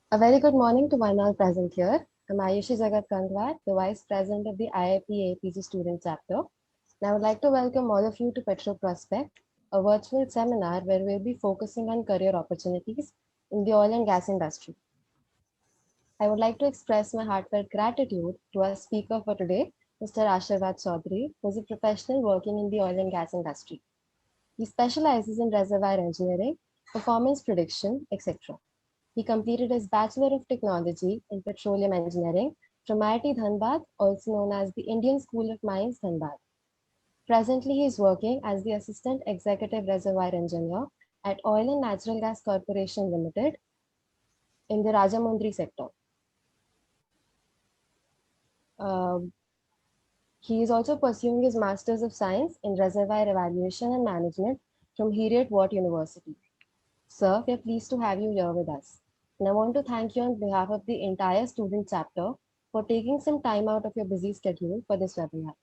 A very good morning to one all present here. I'm Ayushi Jagat Kandwar, the Vice President of the IIP APG Student Chapter. And I would like to welcome all of you to Petro Prospect, a virtual seminar where we'll be focusing on career opportunities in the oil and gas industry. I would like to express my heartfelt gratitude to our speaker for today, Mr. Ashirvad Chaudhary, who is a professional working in the oil and gas industry. He specializes in reservoir engineering, performance prediction, etc. He completed his Bachelor of Technology in Petroleum Engineering from IIT Dhanbad, also known as the Indian School of Mines, Dhanbad. Presently, he is working as the Assistant Executive Reservoir Engineer at Oil and Natural Gas Corporation Limited in the Rajamundry sector. Um, he is also pursuing his Masters of Science in Reservoir Evaluation and Management from Heriot-Watt University. Sir, we are pleased to have you here with us. And I want to thank you on behalf of the entire student chapter for taking some time out of your busy schedule for this webinar.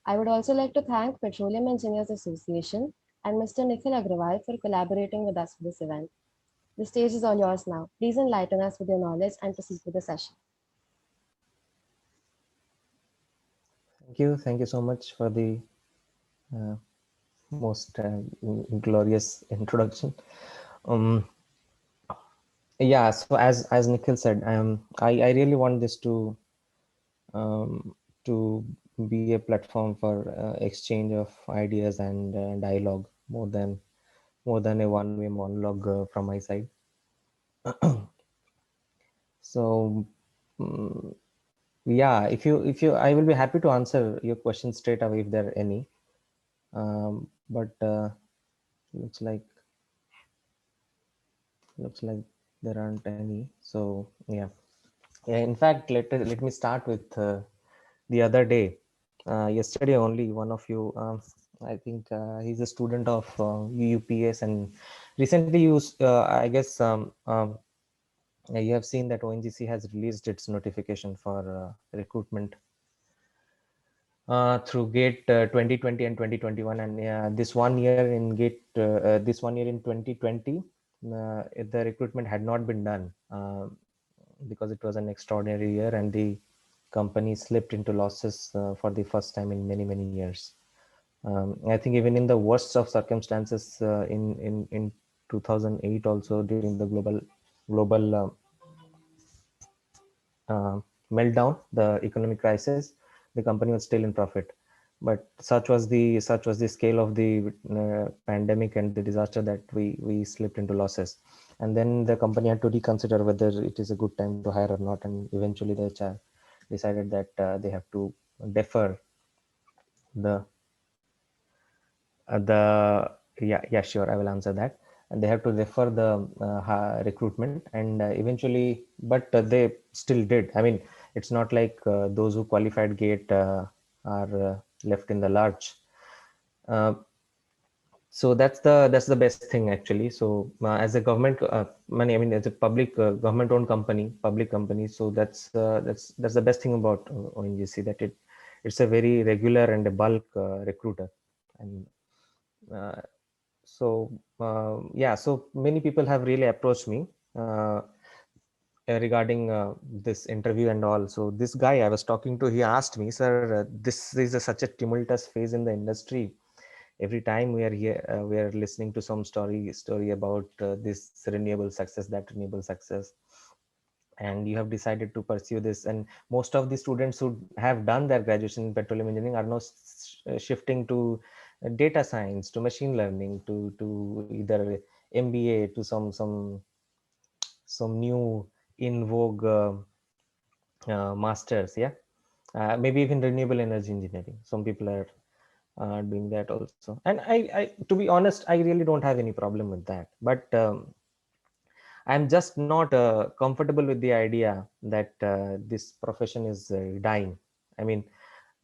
I would also like to thank Petroleum Engineers Association and Mr. Nikhil Agrawal for collaborating with us for this event. The stage is all yours now. Please enlighten us with your knowledge and proceed with the session. Thank you so much for the uh, most glorious introduction. Um, yeah, so as Nikhil said, I really want this um, to be a platform for exchange of ideas and dialogue more than a one-way monologue from my side. So um, yeah, if you I will be happy to answer your questions straight away if there are any. But looks like there aren't any. So yeah. In fact, let me start with the other day. Yesterday only, one of you, I think he's a student of UUPS, and recently I guess you have seen that ONGC has released its notification for recruitment through GATE 2020 and 2021, and this one year in this one year in 2020, the recruitment had not been done because it was an extraordinary year and the company slipped into losses for the first time in many years. I think even in the worst of circumstances in 2008, also during the global uh, meltdown, the economic crisis, the company was still in profit. But such was the scale of the pandemic and the disaster that we slipped into losses, and then the company had to reconsider whether it is a good time to hire or not, and eventually the HR decided that they have to defer the yeah, sure, I will answer that. And they have to refer the recruitment, and eventually, but they still did. I mean, it's not like those who qualified GATE are left in the lurch. uh, so that's the best thing actually. So as a government money, I mean, as a public government owned public company, so that's the best thing about ONGC, that it's a very regular and a bulk recruiter. And uh, yeah, so many people have really approached me regarding this interview and all. So this guy I was talking to, he asked me, sir, this is such a tumultuous phase in the industry. Every time we are here, we are listening to some story about this renewable success, that renewable success, and you have decided to pursue this. And most of the students who have done their graduation in petroleum engineering are now shifting to data science, to machine learning, to either MBA, to some new in vogue masters. Yeah, maybe even renewable energy engineering. Some people are doing that also, and I to be honest, I really don't have any problem with that. But I'm just not comfortable with the idea that this profession is dying. I mean,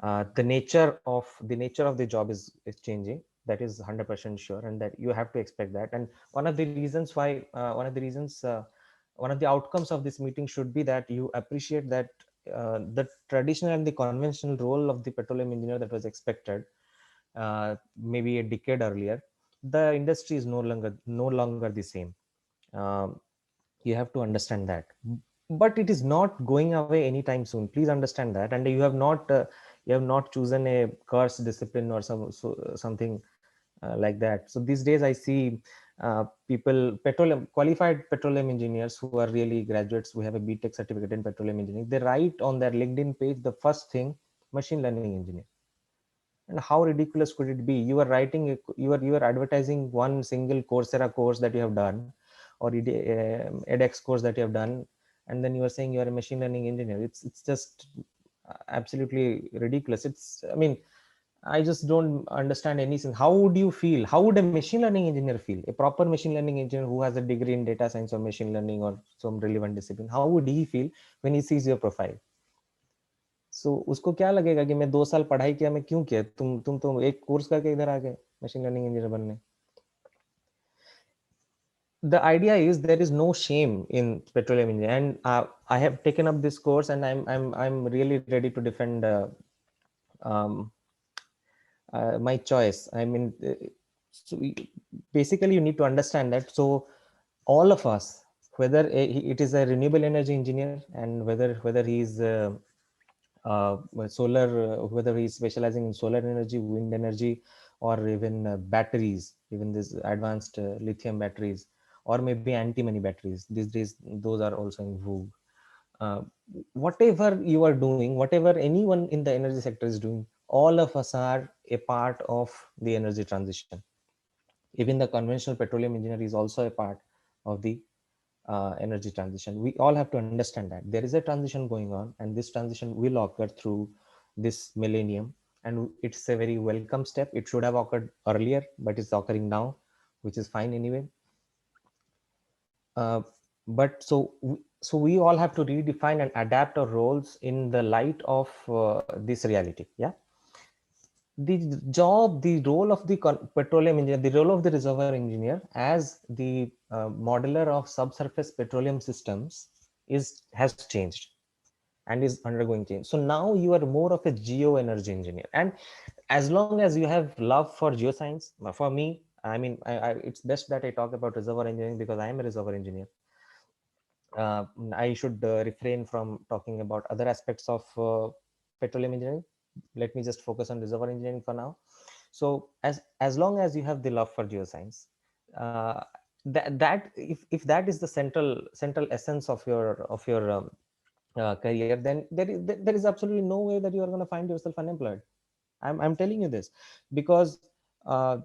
the nature of the job is changing. That is 100% sure, and that you have to expect that. And one of the outcomes of this meeting should be that you appreciate that the traditional and the conventional role of the petroleum engineer that was expected maybe a decade earlier, the industry is no longer the same. Um, You have to understand that. But it is not going away anytime soon. Please understand that. And you have not chosen a course discipline or something like that. So these days I see people, petroleum qualified petroleum engineers who are really graduates who have a BTech certificate in petroleum engineering. They write on their LinkedIn page the first thing, machine learning engineer. And how ridiculous could it be? You are writing, you are advertising one single Coursera course that you have done, or edX course that you have done, and then you are saying you are a machine learning engineer. It's just absolutely ridiculous. I mean, I just don't understand anything. How would you feel? How would a machine learning engineer feel? A proper machine learning engineer who has a degree in data science or machine learning or some relevant discipline, how would he feel when he sees your profile? सो उसको क्या लगेगा कि मैं 2 साल पढ़ाई किया, मैं क्यों किया? तुम तो एक कोर्स करके इधर आ गए मशीन लर्निंग इंजीनियर बनने. The idea is there is no shame in petroleum engineering, and I have taken up this course, and I'm really ready to defend um, my choice. I mean, so basically you need to understand that. So all of us, whether it is a renewable energy engineer, and whether he is solar, whether he's specializing in solar energy, wind energy, or even batteries, even this advanced lithium batteries, or maybe anti-money batteries. These days, those are also in vogue. Uh, Whatever you are doing, whatever anyone in the energy sector is doing, all of us are a part of the energy transition. Even the conventional petroleum engineer is also a part of the energy transition. We all have to understand that there is a transition going on, and this transition will occur through this millennium, and it's a very welcome step. It should have occurred earlier, but it's occurring now, which is fine anyway. uh, but so we all have to redefine and adapt our roles in the light of this reality. Yeah, the role of the petroleum engineer, the role of the reservoir engineer as the modeler of subsurface petroleum systems has changed and is undergoing change. So now you are more of a geoenergy engineer, and as long as you have love for geoscience, for me, I mean, it's best that I talk about reservoir engineering because I am a reservoir engineer. uh, I should refrain from talking about other aspects of petroleum engineering. Let me just focus on reservoir engineering for now. So as long as you have the love for geoscience, uh, that if that is the central essence of your career, then there is absolutely no way that you are going to find yourself unemployed. I'm telling you this because uh,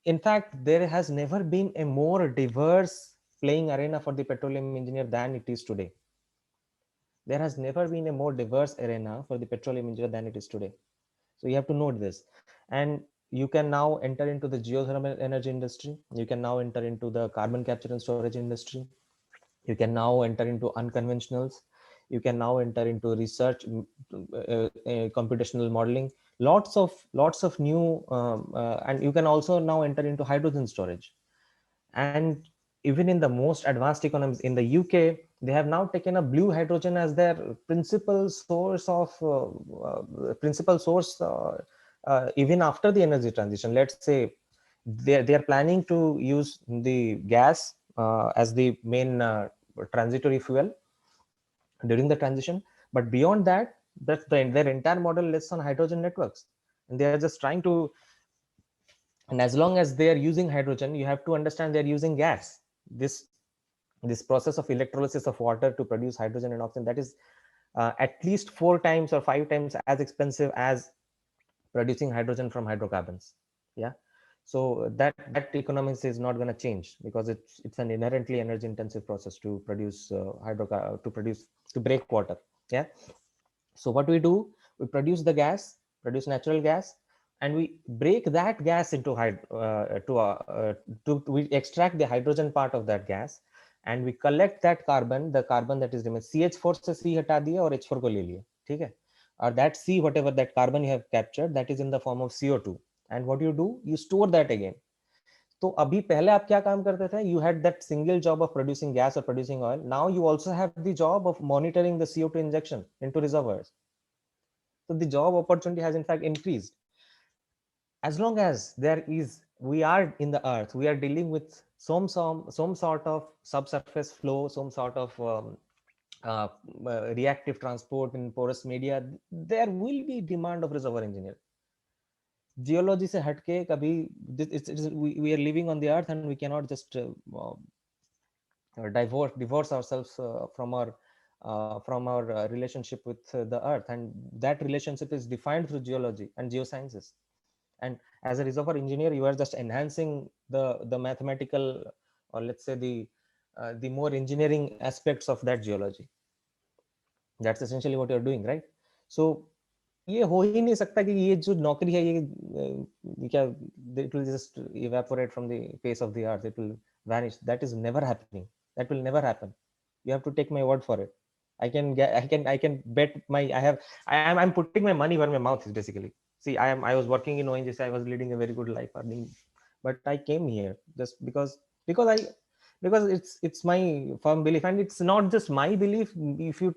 in fact there has never been a more diverse playing arena for the petroleum engineer than it is today. There has never been a more diverse arena for the petroleum engineer than it is today. So you have to note this. And you can now enter into the geothermal energy industry. You can now enter into the carbon capture and storage industry. You can now enter into unconventionals. You can now enter into research, computational modeling, lots of new and you can also now enter into hydrogen storage. And even in the most advanced economies in the UK, they have now taken up blue hydrogen as their principal source even after the energy transition. Let's say they are planning to use the gas as the main transitory fuel during the transition, but beyond that, their entire model rests on hydrogen networks, and they are just trying to. And as long as they are using hydrogen, you have to understand they are using gas. This process of electrolysis of water to produce hydrogen and oxygen, that is at least 4 times or 5 times as expensive as producing hydrogen from hydrocarbons. Yeah, so that economics is not going to change because it's an inherently energy intensive process to produce to break water. Yeah, so what we do, we produce natural gas, and we break that gas into we extract the hydrogen part of that gas, and we collect that carbon, the carbon that is remains. CH4 से C हटा दिया और H4 को ले लिया, ठीक है? Or that C, whatever that carbon you have captured, that is in the form of CO2. And what you do, you store that again. तो अभी पहले आप क्या काम करते थे? You had that single job of producing gas or producing oil. Now you also have the job of monitoring the CO2 injection into reservoirs. So the job opportunity has in fact increased. As long as we are in the earth, we are dealing with some sort of subsurface flow, some sort of uh, reactive transport in porous media, there will be demand of reservoir engineer. Geology से हटके कभी we are living on the earth and we cannot just divorce ourselves from our relationship with the earth, and that relationship is defined through geology and geosciences. And as a reservoir engineer, you are just enhancing the mathematical, or let's say the more engineering aspects of that geology. That's essentially what you're doing, right? So ये हो ही नहीं सकता कि ये जो नौकरी है ये क्या it will just evaporate from the face of the earth, it will vanish. That is never happening. That will never happen. You have to take my word for it. I can bet my I'm putting my money where my mouth is, basically. See, I was working in ONGC, I was leading a very good life, earning, but I came here just because I because it's my firm belief, and it's not just my belief. If you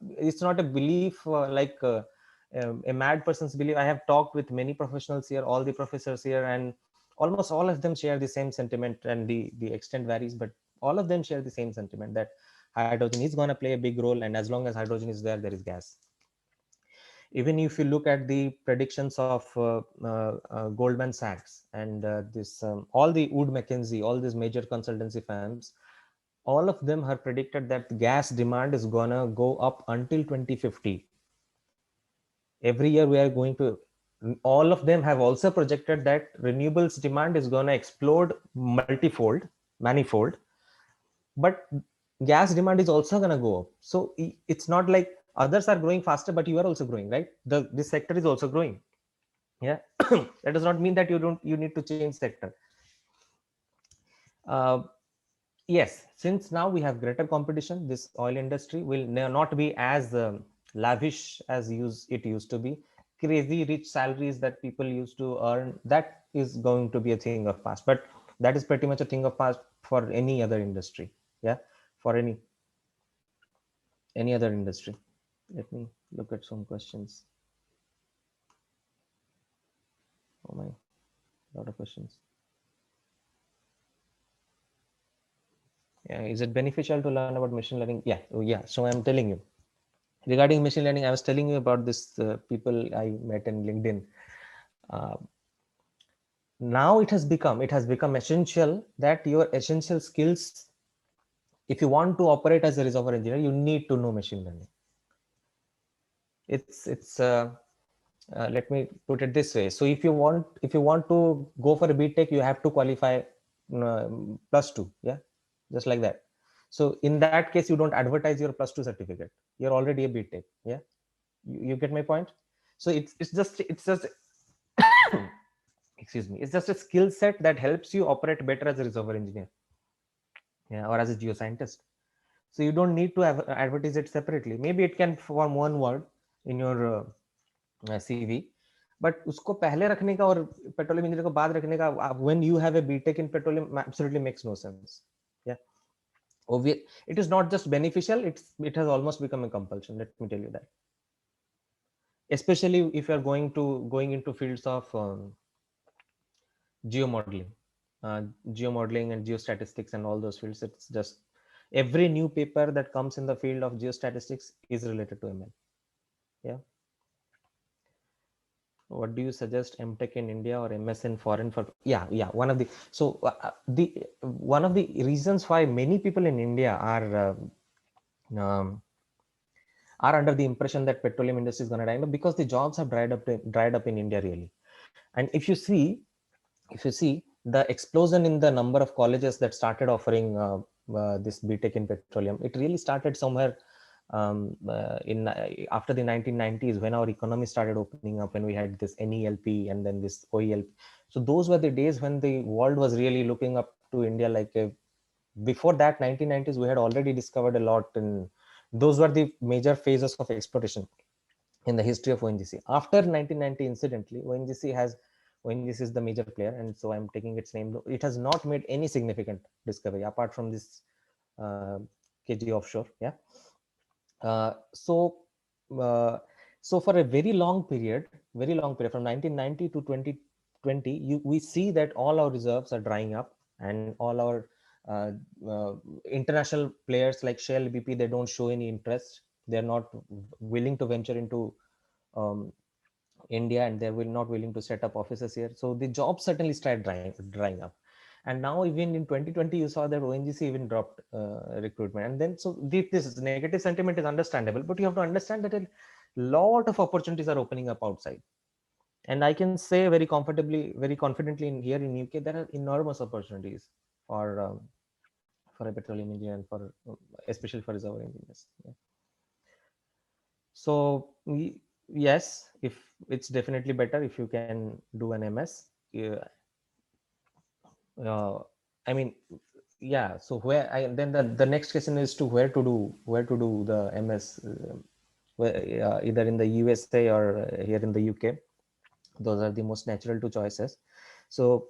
it's not a belief a mad person's belief. I have talked with many professionals here, all the professors here, and almost all of them share the same sentiment, and the extent varies, but all of them share the same sentiment that hydrogen is going to play a big role, and as long as hydrogen is there, there is gas. Even if you look at the predictions of Goldman Sachs and this all the Wood Mackenzie, all these major consultancy firms, all of them have predicted that gas demand is gonna go up until 2050. Every year we are going to, all of them have also projected that renewables demand is gonna explode multifold, manifold, but gas demand is also gonna go up. So it's not like others are growing faster, but you are also growing, right? This sector is also growing. Yeah. That does not mean that you need to change sector. Uh, yes, since now we have greater competition, this oil industry will not be as lavish as it used to be. Crazy rich salaries that people used to earn, that is going to be a thing of past, but that is pretty much a thing of past for any other industry. Yeah, for any other industry. Let me look at some questions. Oh my, lot of questions. Yeah, is it beneficial to learn about machine learning? Yeah, oh, yeah. So I'm telling you, regarding machine learning, I was telling you about this people I met in LinkedIn. Uh, Now it has become essential that your essential skills, if you want to operate as a reservoir engineer, you need to know machine learning. It's let me put it this way. So if you want to go for a BTech, you have to qualify +2, yeah, just like that. So in that case, you don't advertise your +2 certificate. You're already a BTech, yeah. You get my point. So it's just excuse me, it's just a skill set that helps you operate better as a reservoir engineer, yeah, or as a geoscientist. So you don't need to advertise it separately. Maybe it can form one word in your CV, but उसको पहले रखने का और petroleum engineer को बाद रखने का, when you have a BTech in petroleum, absolutely makes no sense. Yeah, it is not just beneficial, it has almost become a compulsion, let me tell you that. Especially if you are going into fields of geomodeling, geomodeling and geostatistics and all those fields. It's just every new paper that comes in the field of geostatistics is related to ML. Yeah. What do you suggest, MTech in India or MS in foreign? For yeah, one of the reasons why many people in India um, are under the impression that petroleum industry is going to die, because the jobs have dried up in India, really. And if you see the explosion in the number of colleges that started offering this BTech in petroleum, it really started somewhere in after the 1990s, when our economy started opening up, when we had this NELP and then this OELP. So those were the days when the world was really looking up to India. Before that 1990s, we had already discovered a lot, and those were the major phases of exploration in the history of ONGC. After 1990, incidentally, ONGC is the major player, and so I'm taking its name. It has not made any significant discovery apart from this KG offshore. Yeah. Uh, so, uh, so for a very long period from 1990 to 2020, we see that all our reserves are drying up. and all our uh, uh, international players like Shell, BP, they don't show any interest. They're not willing to venture into um, India, and they're not willing to set up offices here. So the jobs certainly started drying up. And now even in 2020, you saw that ONGC even dropped recruitment. And then so this negative sentiment is understandable, but you have to understand that a lot of opportunities are opening up outside. And I can say very comfortably, very confidently in here in UK, there are enormous opportunities for a petroleum engineer and for especially for reservoir engineers. Yeah. So yes, if it's definitely better if you can do an MS. Yeah, uh, I mean, yeah. So where I then the next question is to where to do the MS, either in the USA or here in the UK. Those are the most natural two choices. So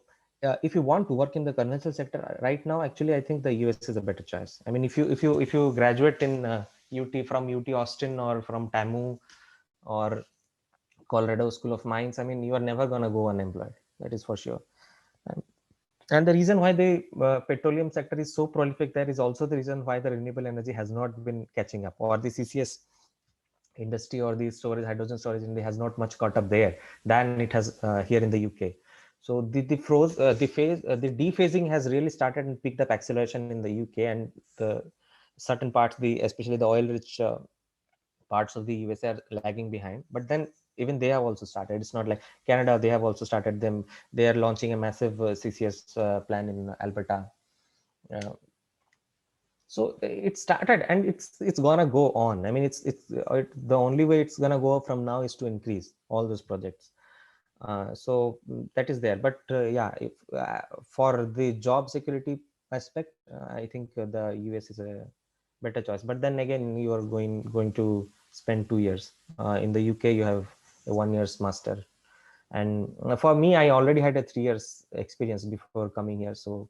if you want to work in the conventional sector right now, actually I think the US is a better choice. I mean, if you graduate in UT, from UT Austin or from TAMU or Colorado School of Mines, I mean, you are never going to go unemployed, that is for sure. And the reason why the petroleum sector is so prolific there is also the reason why the renewable energy has not been catching up, or the CCS industry or the storage, hydrogen storage industry has not much caught up there than it has here in the UK. So the dephasing has really started and picked up acceleration in the UK, and the certain parts, the especially the oil rich parts of the USA are lagging behind. But then even they have also started. It's not like Canada; they have also started them. They are launching a massive CCS plan in Alberta. Uh, so it started, and it's gonna go on. I mean, the only way it's gonna go up from now is to increase all those projects. That is there. But yeah, if for the job security aspect, I think the US is a better choice. But then again, you are going to spend 2 years. In the UK, you have a 1 year's master, and for me, I already had a 3 years experience before coming here. So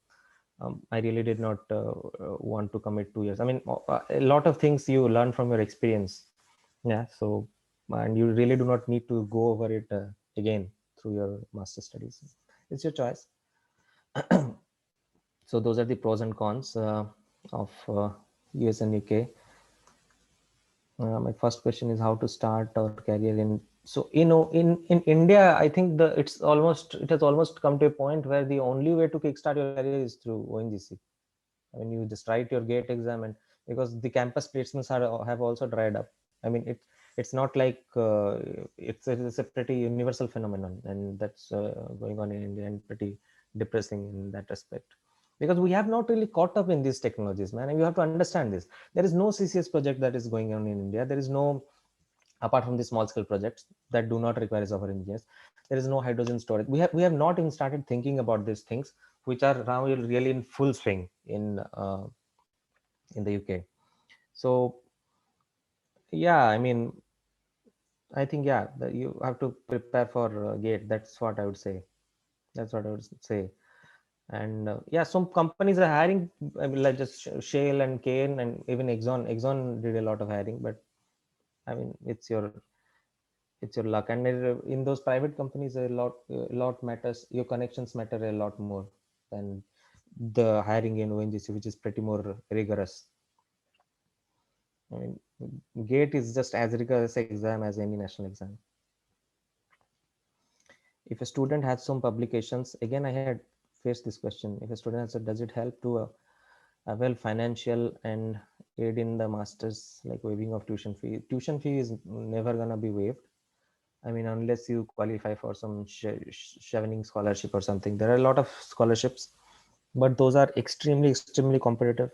I really did not want to commit 2 years. I mean, a lot of things you learn from your experience. Yeah. So, and you really do not need to go over it again through your master studies. It's your choice. So those are the pros and cons of US and UK. My first question is how to start our career in. So in India, I think it has almost come to a point where the only way to kickstart your career is through ONGC. I mean, you just write your GATE exam, and because the campus placements have also dried up. I mean, it's not like it's a pretty universal phenomenon, and that's going on in India, and pretty depressing in that respect, because we have not really caught up in these technologies, man. And you have to understand this. There is no CCS project that is going on in India. There is no, apart from the small scale projects that do not require software engineers, there is no hydrogen storage. We have not even started thinking about these things, which are now really in full swing in the UK. So yeah, I mean, I think yeah, you have to prepare for GATE. That's what I would say. That's what I would say. And yeah, some companies are hiring. I mean, like just Shell and Kane and even Exxon. Exxon did a lot of hiring, but I mean, it's your luck. And in those private companies, a lot matters. Your connections matter a lot more than the hiring in ONGC, which is pretty more rigorous. I mean, GATE is just as rigorous exam as any national exam. If a student has some publications, again, I had faced this question. If a student has, does it help to avail financial and aid in the masters, like waiving of tuition fee? Tuition fee is never gonna be waived. I mean, unless you qualify for some Chevening scholarship or something. There are a lot of scholarships, but those are extremely competitive.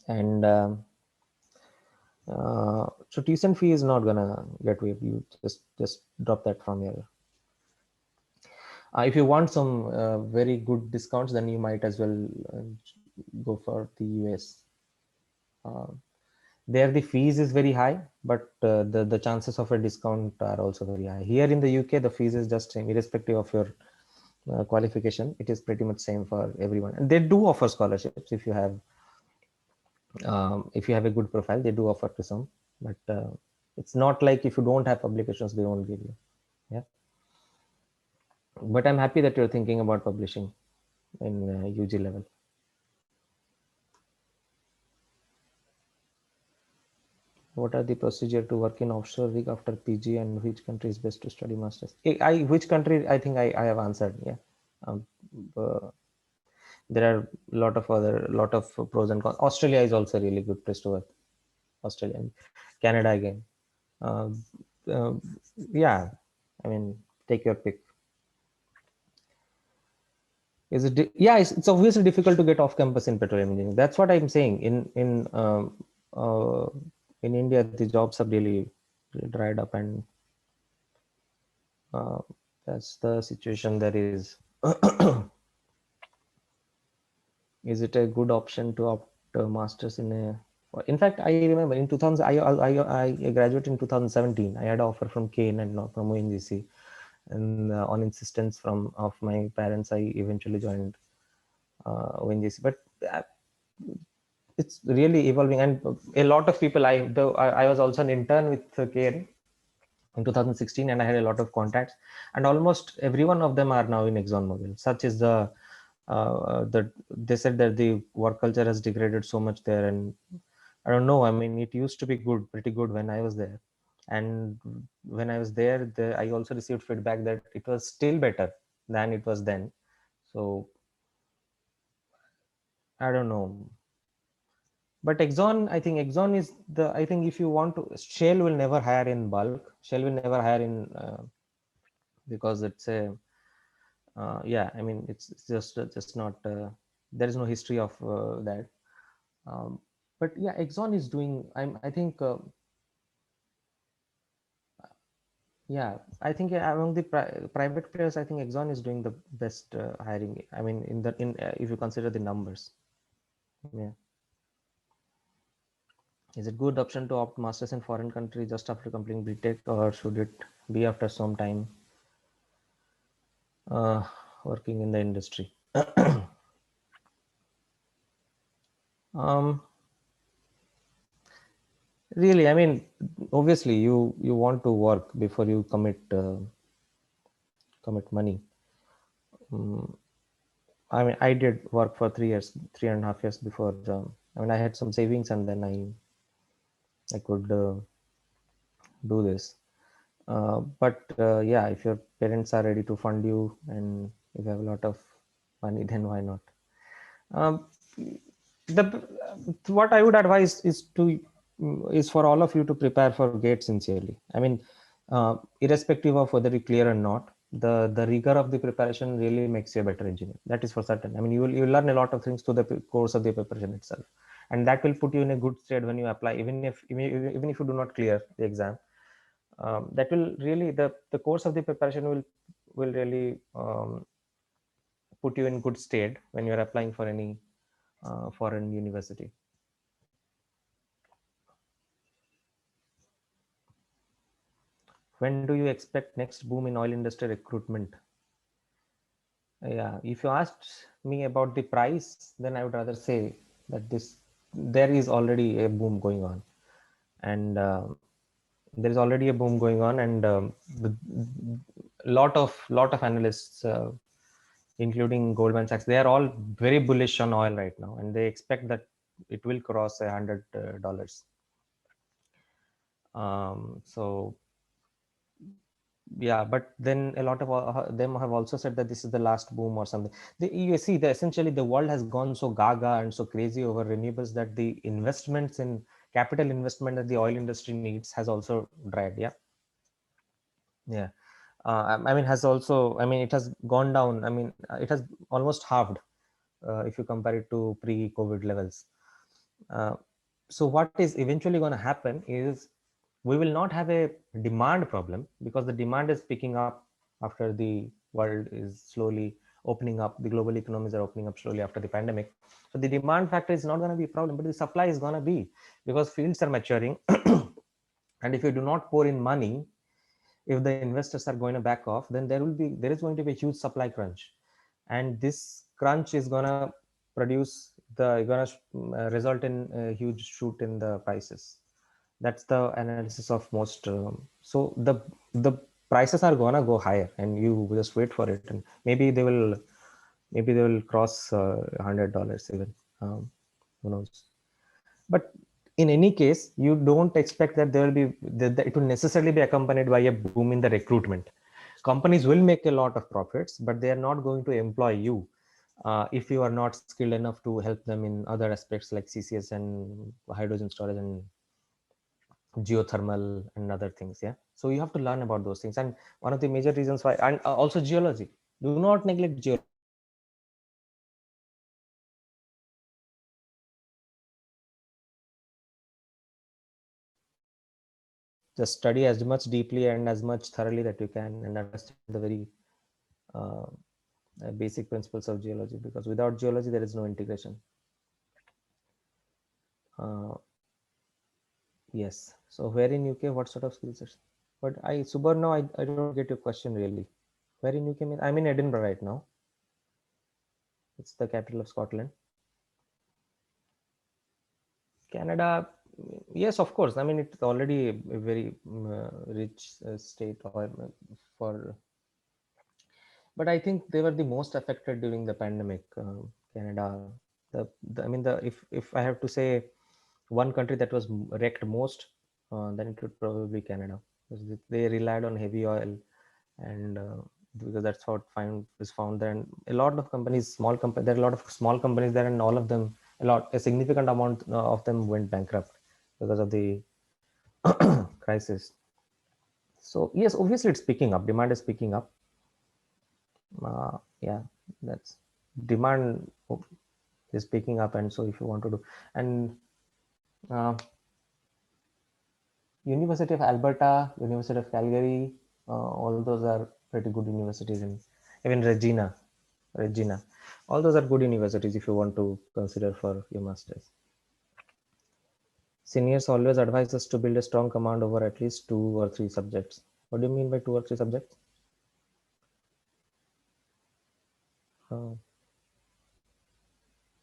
And so tuition fee is not gonna get waived. You just drop that from your. If you want some very good discounts, then you might as well go for the US. Uh, there the fees is very high, but the chances of a discount are also very high. Here in the UK, the fees is just same, irrespective of your qualification. It is pretty much same for everyone, and they do offer scholarships if you have a good profile. They do offer to some, but it's not like if you don't have publications, they won't give you. Yeah, but I'm happy that you're thinking about publishing. in UG level. What are the procedure to work in offshore rig after PG, and which country is best to study masters? Which country? I think I have answered. Yeah, um, uh, there are lot of pros and cons. Australia is also a really good place to work. Australia, and Canada again. Uh, uh, yeah, I mean, take your pick. Is it? Yeah, it's obviously difficult to get off campus in petroleum engineering. That's what I'm saying. Uh, in India, the jobs have really dried up, and uh, that's the situation there is. Is it a good option to opt masters in a? In fact, I remember in 2000, I graduated in 2017. I had an offer from Kane and not from ONGC, and on insistence from of my parents, I eventually joined ONGC. But uh, it's really evolving, and a lot of people. I was also an intern with Kane in 2016, and I had a lot of contacts, and almost every one of them are now in ExxonMobil. Such is the they said that the work culture has degraded so much there, and I don't know. I mean, it used to be good, pretty good when I was there, and when I was there, I also received feedback that it was still better than it was then. So I don't know. But Exxon, I think Exxon is the. I think if you want to, Shell will never hire in bulk. Shell will never hire in because it's a yeah. I mean, it's just not. There is no history of that. Um, but yeah, Exxon is doing. I think. Yeah, I think among the private players, I think Exxon is doing the best hiring. I mean, in if you consider the numbers. Yeah. Is it good option to opt masters in foreign country just after completing BTech, or should it be after some time uh, working in the industry? um, Really, I mean, obviously, you want to work before you commit money. Um, I mean, I did work for 3 years, 3.5 years before. I mean, I had some savings, and then I could do this. But yeah, if your parents are ready to fund you and if you have a lot of money, then why not? Um, the what I would advise is for all of you to prepare for GATE sincerely. I mean, irrespective of whether you clear or not, the rigor of the preparation really makes you a better engineer. That is for certain. I mean, you will learn a lot of things through the course of the preparation itself, and that will put you in a good state when you apply, even if you do not clear the exam. That will really the course of the preparation will really put you in good state when you're applying for any foreign university. When do you expect next boom in oil industry recruitment? Yeah, if you asked me about the price, then I would rather say that there is already a boom going on, and there is already a boom going on, and the lot of analysts, including Goldman Sachs, they are all very bullish on oil right now, and they expect that it will cross $100. So yeah, but then a lot of them have also said that this is the last boom or something. You see, essentially the world has gone so gaga and so crazy over renewables that the investments in capital investment that the oil industry needs has also dried. Yeah, yeah. I mean, has also. I mean, it has gone down. I mean, it has almost halved if you compare it to pre-COVID levels. Uh, so what is eventually going to happen is we will not have a demand problem because the demand is picking up after the world is slowly opening up. The global economies are opening up slowly after the pandemic. So the demand factor is not going to be a problem, but the supply is going to be, because fields are maturing. And if you do not pour in money, if the investors are going to back off, then there is going to be a huge supply crunch, and this crunch is going to produce result in a huge shoot in the prices. That's the analysis of most. So the prices are gonna go higher, and you just wait for it, and maybe they will Maybe they will cross $100 even. Who knows? But in any case, you don't expect that there will be that it will necessarily be accompanied by a boom in the recruitment. Companies will make a lot of profits, but they are not going to employ you if you are not skilled enough to help them in other aspects like CCS and hydrogen storage and geothermal and other things. Yeah, so you have to learn about those things, and one of the major reasons why, and also geology. Do not neglect geology. Just study as much deeply and as much thoroughly that you can, and understand the very uh, basic principles of geology, because without geology there is no integration. uh, yes, so where in UK, what sort of skill sets? But Subarna, I don't get your question really. Where in UK mean? I'm in Edinburgh right now. It's the capital of Scotland. Canada, yes, of course. I mean, it's already a very rich state for, but I think they were the most affected during the pandemic. Canada, I mean, if I have to say one country that was wrecked most, then it would probably Canada, because they relied on heavy oil, and because that's what is found there. And a lot of companies, there are a lot of small companies there, and all of them, a significant amount of them went bankrupt because of the crisis. So yes, obviously it's picking up. Demand is picking up. Yeah, that's demand is picking up, and so if you want to do, and uh, University of Alberta, University of Calgary, all those are pretty good universities, and even Regina, all those are good universities if you want to consider for your masters. Seniors always advise us to build a strong command over at least 2 or 3 subjects. What do you mean by 2 or 3 subjects?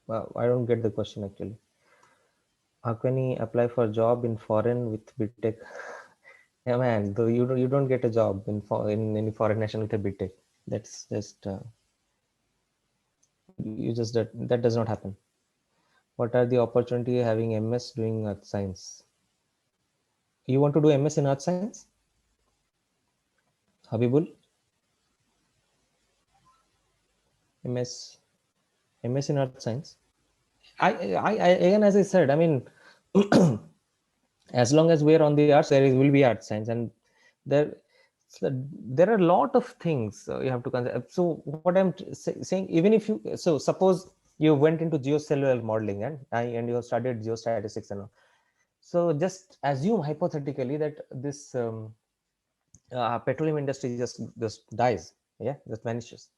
Well, I don't get the question actually. How can he apply for a job in foreign with BTech? Yeah, man, though you don't get a job in any foreign nation with a BTech. That's just that does not happen. What are the opportunity having MS doing earth science? You want to do MS in earth science, Habibul? MS MS in earth science. I again, as I said, I mean, as long as we are on the arts, will be art science, and there there are a lot of things you have to consider. So what I'm saying, even if you, so suppose you went into geocellular modeling, and you studied geostatistics and all. So just assume hypothetically that this petroleum industry just dies, yeah, just vanishes.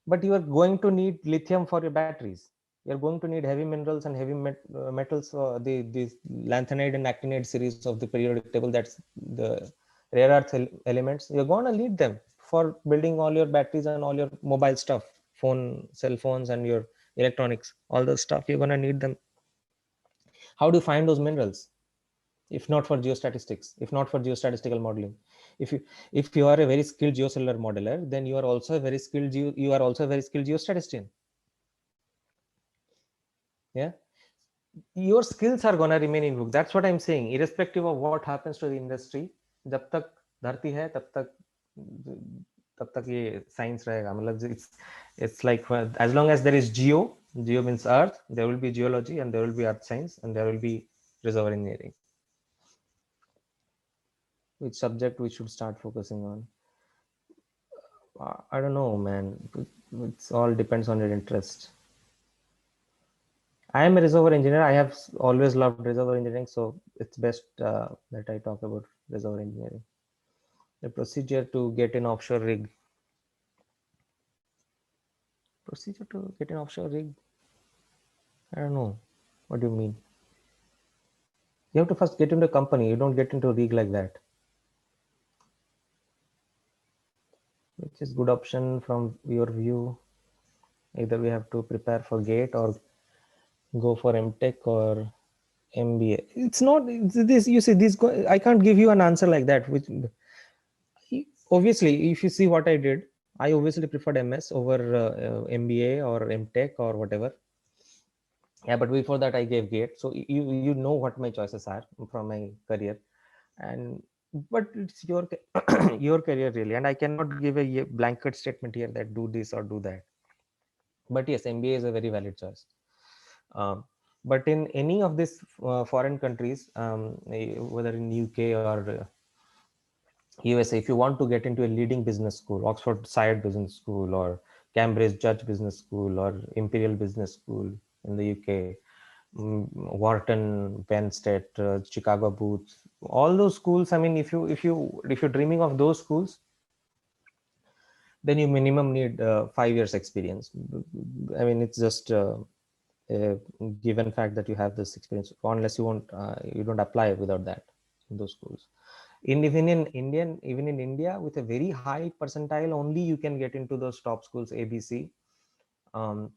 But you are going to need lithium for your batteries. You're going to need heavy minerals and heavy metals, the lanthanide and actinide series of the periodic table. That's the rare earth elements. You're going to need them for building all your batteries and all your mobile stuff, cell phones, and your electronics, all those stuff. You're going to need them. How do you find those minerals if not for geostatistics, if not for geostatistical modeling? If you are a very skilled geocellular modeler, then you are also a very skilled geostatistician. Yeah, your skills are going to remain in book. That's what I'm saying, irrespective of what happens to the industry. जब तक धरती है तब तक ये science रहेगा. मतलब it's like, as long as there is geo means earth, there will be geology, and there will be earth science, and there will be reservoir engineering. Which subject we should start focusing on? I don't know, man. It's all depends on your interest. I am a reservoir engineer. I have always loved reservoir engineering, so it's best that I talk about reservoir engineering. The procedure to get an offshore rig. Procedure to get an offshore rig? I don't know. What do you mean? You have to first get into a company. You don't get into a rig like that. Which is good option from your view? Either we have to prepare for GATE or go for MTech or MBA. It's not this. You see, I can't give you an answer like that. Which obviously, if you see what I did, I obviously preferred MS over MBA or MTech or whatever. Yeah, but before that I gave GATE, so you know what my choices are from my career. And but it's your your career really, and I cannot give a blanket statement here that do this or do that. But yes, MBA is a very valid choice. um, but in any of these foreign countries, whether in UK or USA, if you want to get into a leading business school, Oxford Side Business School or Cambridge Judge Business School or Imperial Business School in the UK, Wharton, Penn State, Chicago Booth, all those schools. I mean, if you're dreaming of those schools, then you minimum need 5 years experience. I mean, it's just a given fact that you have this experience, unless you don't apply without that in those schools. Even in India, with a very high percentile, only you can get into those top schools, ABC. Um,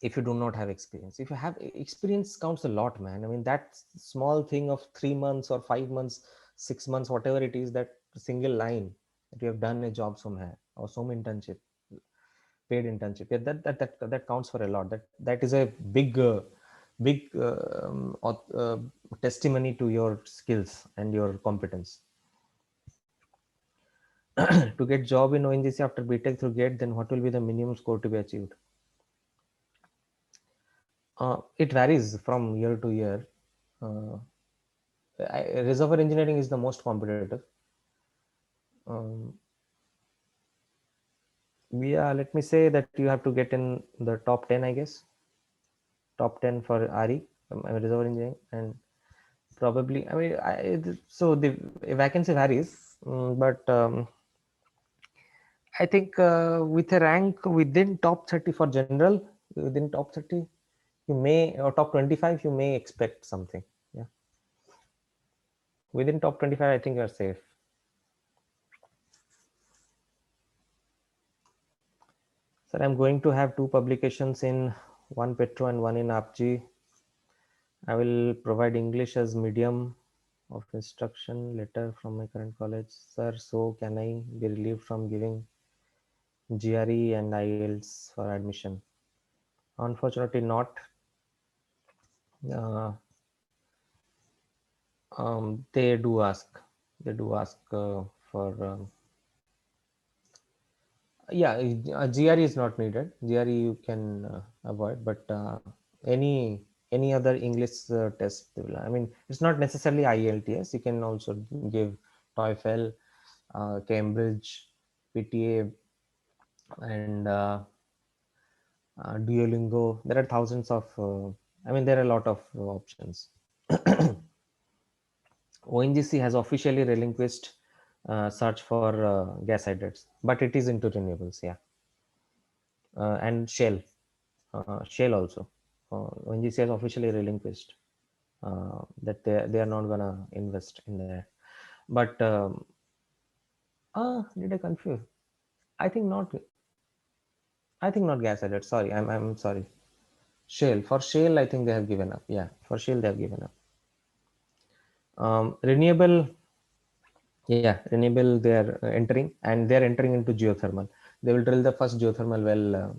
if you do not have experience, if you have experience, counts a lot, man. I mean, that small thing of 3 months or 5 months, 6 months, whatever it is, that single line that you have done a job somewhere or some internship, paid internship, yeah, that counts for a lot. That is a big testimony to your skills and your competence. To get job in ONGC after BTech through GATE, then what will be the minimum score to be achieved? It varies from year to year. uh, Reservoir engineering is the most competitive. um, yeah, let me say that you have to get in the top 10, I guess. Top 10 for RE, reservoir engineering. And probably, I mean, so the vacancy varies, but I think with a rank within top 30 for general, within top 30, you may, or top 25, you may expect something. Yeah, within top 25, I think you're safe. Sir, I'm going to have 2 publications in one Petro and one in APG. I will provide English as medium of instruction letter from my current college. Sir, so can I be relieved from giving GRE and IELTS for admission? Unfortunately not. Uh, they do ask. They do ask for. Yeah, GRE is not needed. GRE you can avoid, but any other English test. I mean, it's not necessarily IELTS. You can also give TOEFL, Cambridge, PTA, and Duolingo. There are thousands of. I mean, there are a lot of options. ONGC has officially relinquished search for gas hydrates, but it is into renewables. Yeah, and Shell also. ONGC has officially relinquished that they are not gonna invest in that. But did I confuse? I think not. I think not gas hydrates. Sorry, I'm sorry. Shale, for shale, I think they have given up. Yeah, for shale they have given up. Renewable, yeah, renewable they are entering, and they are entering into geothermal. They will drill the first geothermal well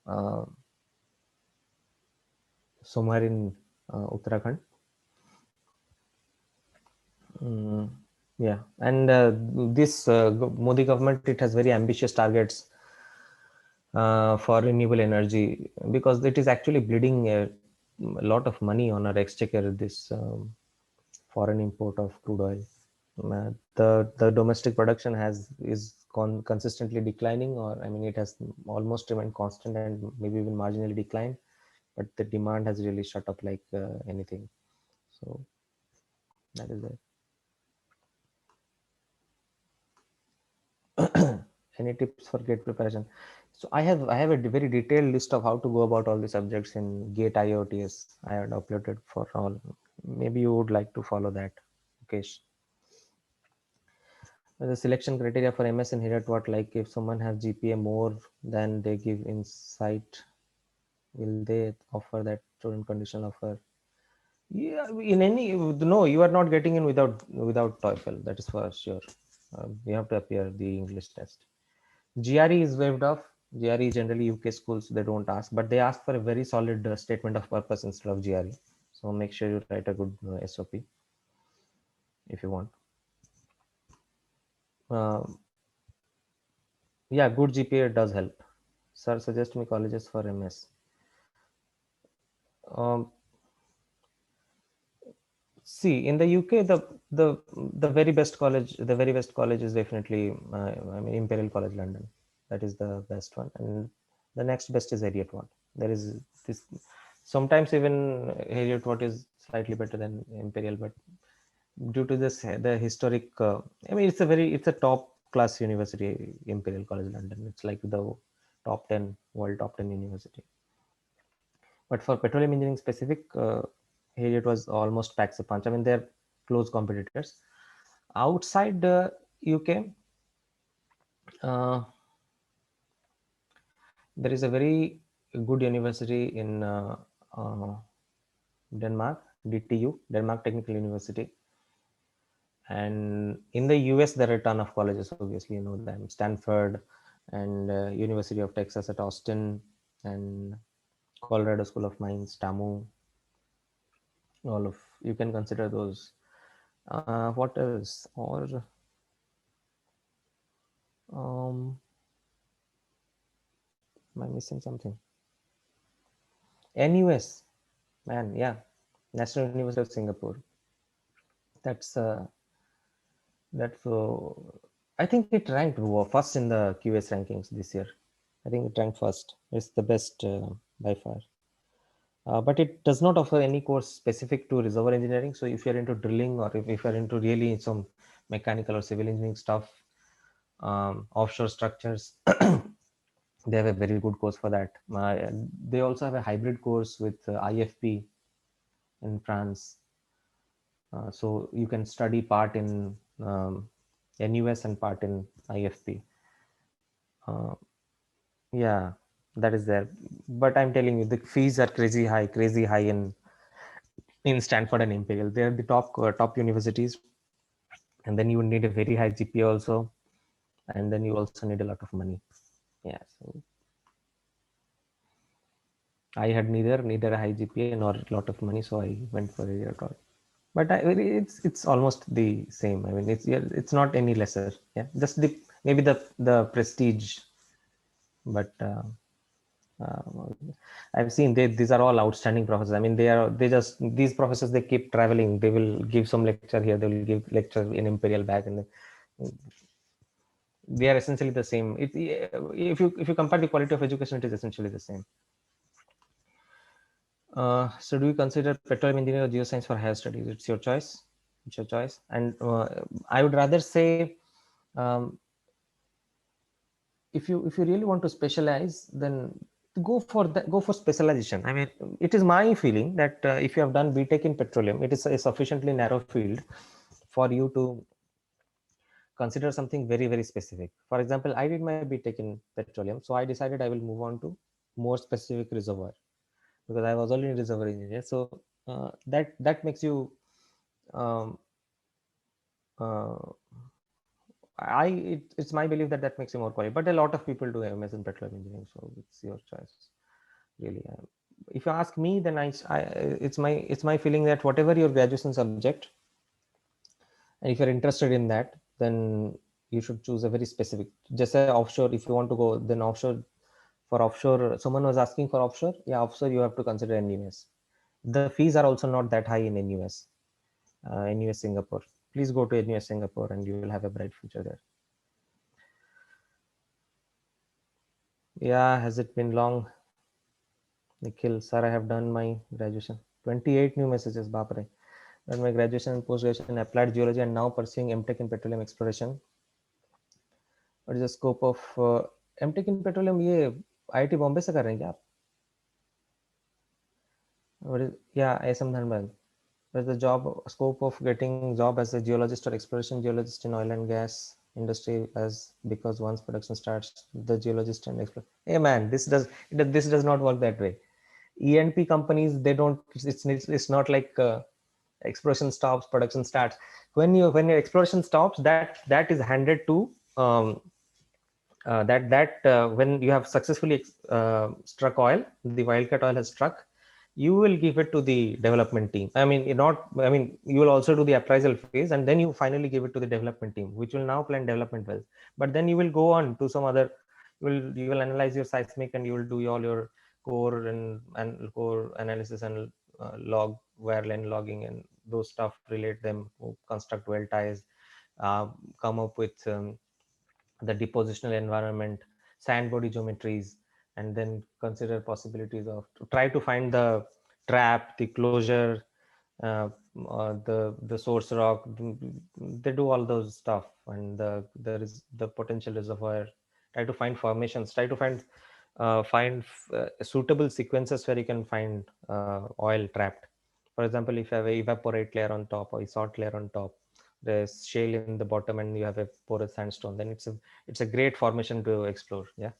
uh, somewhere in Uttarakhand. Mm, yeah, and this Modi government, it has very ambitious targets for renewable energy, because it is actually bleeding a lot of money on our exchequer. This foreign import of crude oil. The domestic production is consistently declining, or I mean, it has almost remained constant and maybe even marginally declined, but the demand has really shut up like anything. So that is it. Any tips for GATE preparation? So I have a very detailed list of how to go about all the subjects in GATE IOTS. I had uploaded for all. Maybe you would like to follow that. Okay. The selection criteria for MS in Heriot, what, like if someone has GPA more than they give insight, will they offer that student conditional offer? Yeah, in any, no, you are not getting in without TOEFL. That is for sure. You have to appear the English test. GRE is waived off. GRE is generally UK schools, they don't ask, but they ask for a very solid statement of purpose instead of GRE. So make sure you write a good SOP if you want. Yeah, good GPA does help. Sir, suggest me colleges for MS. See, in the UK, the very best college, is definitely, I mean, Imperial College London. That is the best one, and the next best is Heriot Watt. There is this. Sometimes even Heriot Watt is slightly better than Imperial, but due to this, the historic. I mean, it's a top class university, Imperial College London. It's like the top 10 world top 10 university. But for petroleum engineering specific, here it was almost packs a punch. I mean, they're close competitors. Outside the UK, uh, there is a very good university in Denmark, DTU, Denmark Technical University. And in the US, there are a ton of colleges, obviously, you know them, Stanford and University of Texas at Austin and Colorado School of Mines, TAMU, all of, you can consider those. What else? Or am I missing something? NUS, man, yeah, National University of Singapore. That's that's. I think it ranked first in the QS rankings this year. I think it ranked first. It's the best by far. But it does not offer any course specific to reservoir engineering. So if you're into drilling, or if you're into really some mechanical or civil engineering stuff, offshore structures, they have a very good course for that. They also have a hybrid course with IFP in France. So you can study part in NUS and part in IFP. Uh, yeah, that is there. But I'm telling you, the fees are crazy high in Stanford and Imperial. They are the top universities, and then you need a very high GPA also, and then you also need a lot of money. Yeah, so I had neither a high GPA nor a lot of money, so I went for a year college. But it's almost the same. I mean, it's not any lesser. Yeah, just maybe the prestige, but I've seen these are all outstanding professors. I mean, they just, these professors, they keep traveling. They will give some lecture here. They will give lecture in Imperial back, and they are essentially the same. If you compare the quality of education, it is essentially the same. So do you consider petroleum engineering or geoscience for higher studies? It's your choice. It's your choice. And I would rather say, um, if you really want to specialize, then go for specialization. I mean, it is my feeling that if you have done BTech in petroleum, it is a sufficiently narrow field for you to consider something very specific. For example, I did my BTech in petroleum, so I decided I will move on to more specific reservoir, because I was already a reservoir engineer. So that makes you um, uh, it's my belief that that makes you more qualified. But a lot of people do MS in petroleum engineering, so it's your choice, really. If you ask me, then it's my feeling that whatever your graduation subject, and if you're interested in that, then you should choose a very specific. Just say offshore. If you want to go, then offshore. For offshore, someone was asking for offshore. Yeah, offshore you have to consider NUS. The fees are also not that high in NUS. NUS Singapore. Please go to NUS Singapore, and you will have a bright future there. Yeah, has it been long? Nikhil, sir, I have done my graduation. 28 new messages, Bapre. Done my graduation and post-graduation in applied geology, and now pursuing MTech in petroleum exploration. What is the scope of MTech in petroleum? ये IIT Bombay से कर रहे हैं क्या आप? What is, yeah, SM Dhanbad. What is the job scope of getting job as a geologist or exploration geologist in oil and gas industry? As because once production starts, the geologist and explorer. Hey man, this does not work that way. E&P companies, they don't. It's not like exploration stops, production starts. When your exploration stops, that is handed to when you have successfully struck oil, the wildcat oil has struck, you will give it to the development team. I mean, you will also do the appraisal phase, and then you finally give it to the development team, which will now plan development wells. But then you will go on to some other, you will analyze your seismic, and you will do all your core and core analysis and log wireline logging and those stuff, relate them, construct well ties, uh, come up with the depositional environment, sand body geometries, and then consider possibilities of to try to find the trap, the closure, uh, the source rock. They do all those stuff, and there is the potential reservoir. Try to find formations. Try to find suitable sequences where you can find oil trapped. For example, if you have a evaporate layer on top or a salt layer on top, there's shale in the bottom, and you have a porous sandstone, then it's a great formation to explore. Yeah.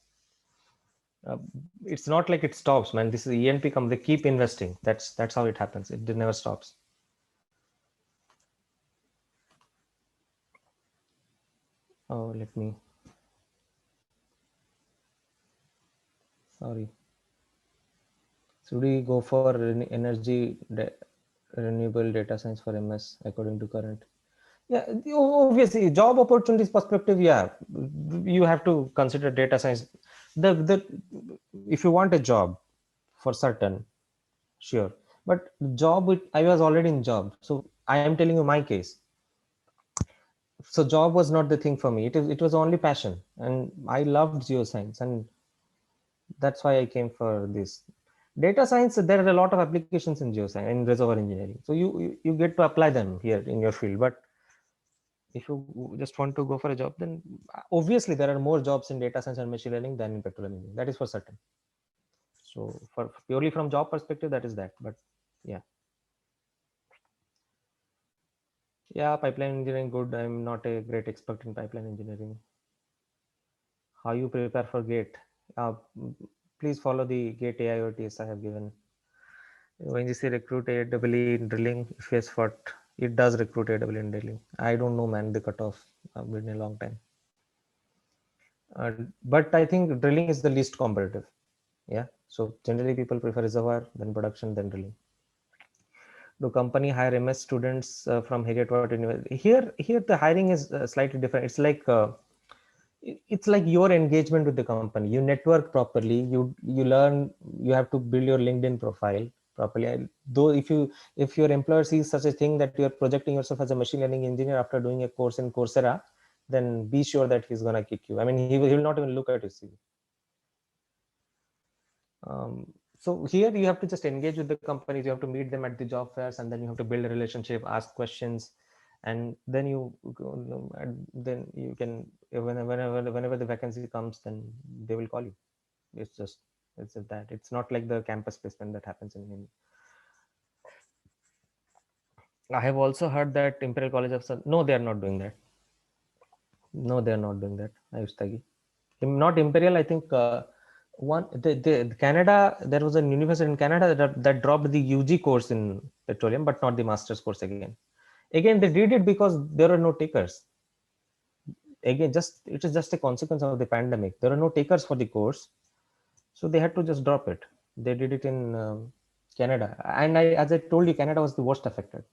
uh, it's not like it stops, man. This is ENP come, they keep investing. That's how it happens. It never stops. Oh, let me, sorry. Should we go for renewable data science for MS according to current? Yeah, obviously, job opportunities perspective, yeah, you have to consider data science. The if you want a job for certain, sure, but job, I was already in job, so I am telling you my case. So job was not the thing for me. It was only passion, and I loved geoscience, and that's why I came for this data science. There are a lot of applications in geoscience in reservoir engineering, so you get to apply them here in your field. But if you just want to go for a job, then obviously there are more jobs in data science and machine learning than in petroleum engineering. That is for certain. So for purely from job perspective, that is that. But yeah, yeah, pipeline engineering good. I'm not a great expert in pipeline engineering. How you prepare for gate? uh, please follow the gate AIOTs I have given. When you say recruit AWE in drilling, if yes, what it does recruit AWE in drilling? I don't know, man. The cutoff. I've been a long time. But I think drilling is the least competitive. Yeah. So generally people prefer reservoir, then production, then drilling. Do company hire MS students from Heriot-Watt University? Here the hiring is slightly different. It's like your engagement with the company. You network properly. You learn. You have to build your LinkedIn profile properly. Though if your employer sees such a thing that you are projecting yourself as a machine learning engineer after doing a course in Coursera, then be sure that he's gonna kick you. I mean, he will not even look at your CV. So here you have to just engage with the companies. You have to meet them at the job fairs, and then you have to build a relationship, ask questions, and then and then you can, whenever the vacancy comes, then they will call you. It's just that. It's not like the campus placement that happens in India. I have also heard that Imperial College of no, they are not doing that. No, they are not doing that. Ayush, not Imperial. I think the Canada, there was a university in Canada that dropped the UG course in petroleum, but not the master's course again. Again, they did it because there are no takers. Again, just it is just a consequence of the pandemic. There are no takers for the course, so they had to just drop it. They did it in Canada, and as I told you, Canada was the worst affected.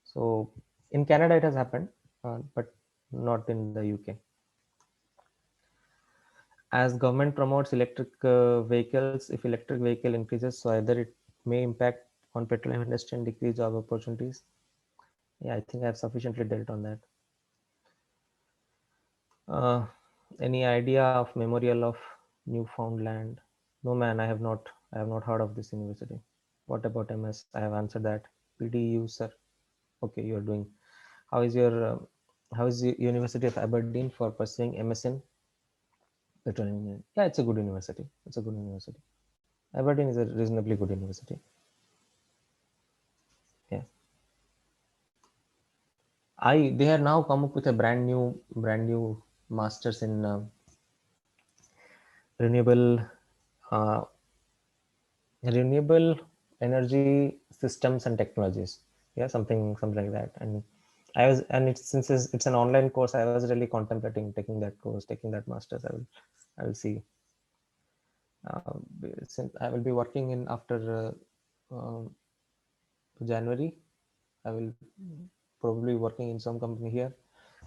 So in Canada, it has happened, but not in the UK. As government promotes electric vehicles, if electric vehicle increases, so either it may impact on petroleum industry and decrease job opportunities. Yeah, I think I have sufficiently dealt on that. uh, any idea of Memorial of Newfoundland? No, man, I have not heard of this university. What about MS? I have answered that. PDU, sir. Okay, you are doing. How is your how is the University of Aberdeen for pursuing MSN petroleum engineering? Yeah, it's a good university. It's a good university. Aberdeen is a reasonably good university. Yeah. They have now come up with a brand new masters in renewable uh, renewable energy systems and technologies. Yeah, something like that. And I was, and it's since it's an online course, I was really contemplating taking that course, taking that master's. I will see. Since I will be working in after January, I will probably working in some company here.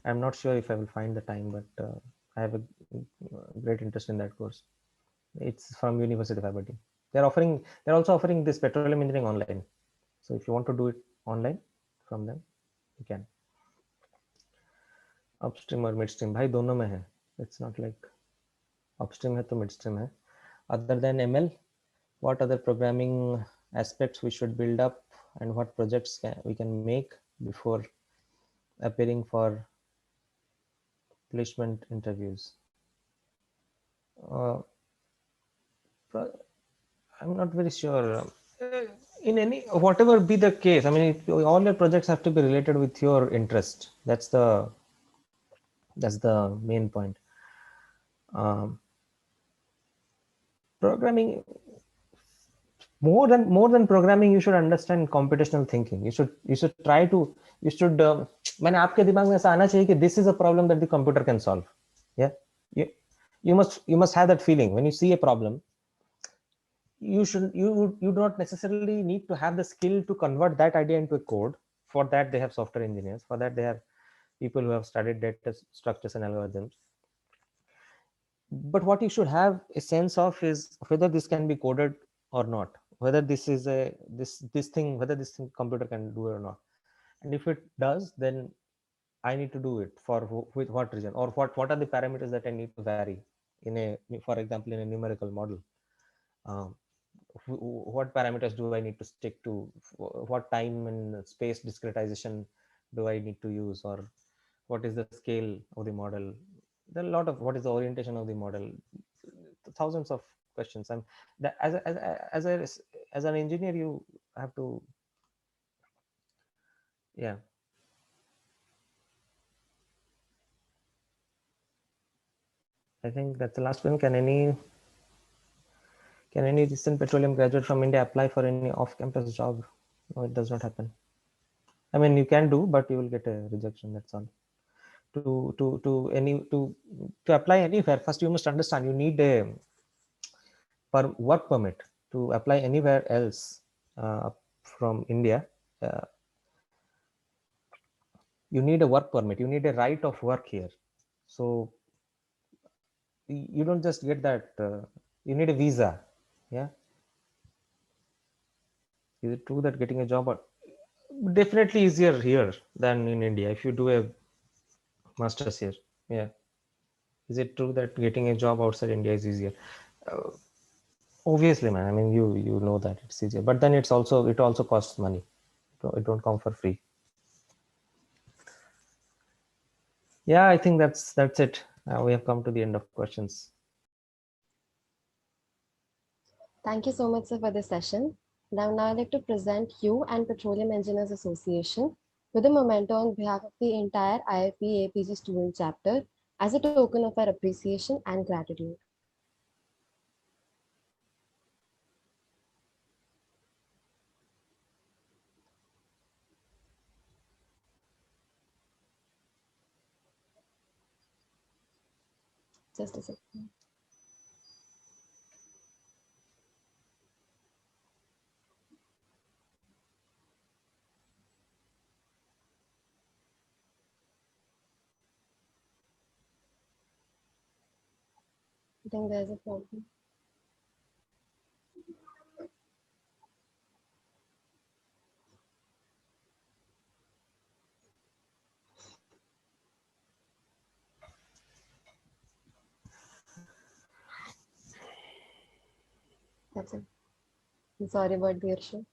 I'm not sure if I will find the time, but I have a great interest in that course. It's from University of Aberdeen. They're also offering this petroleum engineering online. So if you want to do it online from them, you can. Upstream और midstream भाई दोनों में है. It's not like upstream है तो midstream है. Other than ML, what other programming aspects we should build up, and what projects we can make before appearing for placement interviews? Uh, I'm not very sure. In any, whatever be the case, I mean, all your projects have to be related with your interest. That's the main point. Um, Programming, more than programming, you should understand computational thinking. You should try to, you should मैंने आपके दिमाग में ऐसा आना चाहिए कि this is a problem that the computer can solve. Yeah, you you must have that feeling when you see a problem. You do not necessarily need to have the skill to convert that idea into a code. For that they have software engineers, for that they have people who have studied data structures and algorithms. But what you should have a sense of is whether this can be coded or not, whether this is a this thing, whether this thing computer can do it or not. And if it does, then I need to do it for with what reason, or what are the parameters that I need to vary in a, for example, in a numerical model. um, what parameters do I need to stick to, what time and space discretization do I need to use, or what is the scale of the model. There are a lot of, what is the orientation of the model, thousands of questions. And that, as an engineer, you have to, yeah. I think that's the last one. Can any recent petroleum graduate from India apply for any off-campus job? No, it does not happen. I mean, you can do, but you will get a rejection. That's all. To apply anywhere, first you must understand you need a work permit to apply anywhere else from India. Uh, you need a work permit. You need a right of work here. So you don't just get that. You need a visa. Yeah. Is it true that getting a job definitely easier here than in India if you do a master's here? Yeah. Is it true that getting a job outside India is easier? Uh, Obviously, man. I mean, you know that it's easier, but then it also costs money. It don't come for free. Yeah, I think that's it. We have come to the end of questions. Thank you so much, sir, for this session. Now I'd like to present you and Petroleum Engineers Association with a memento on behalf of the entire IIP APG student chapter as a token of our appreciation and gratitude. Just a second. I think there's a problem. That's it. I'm sorry about the issue.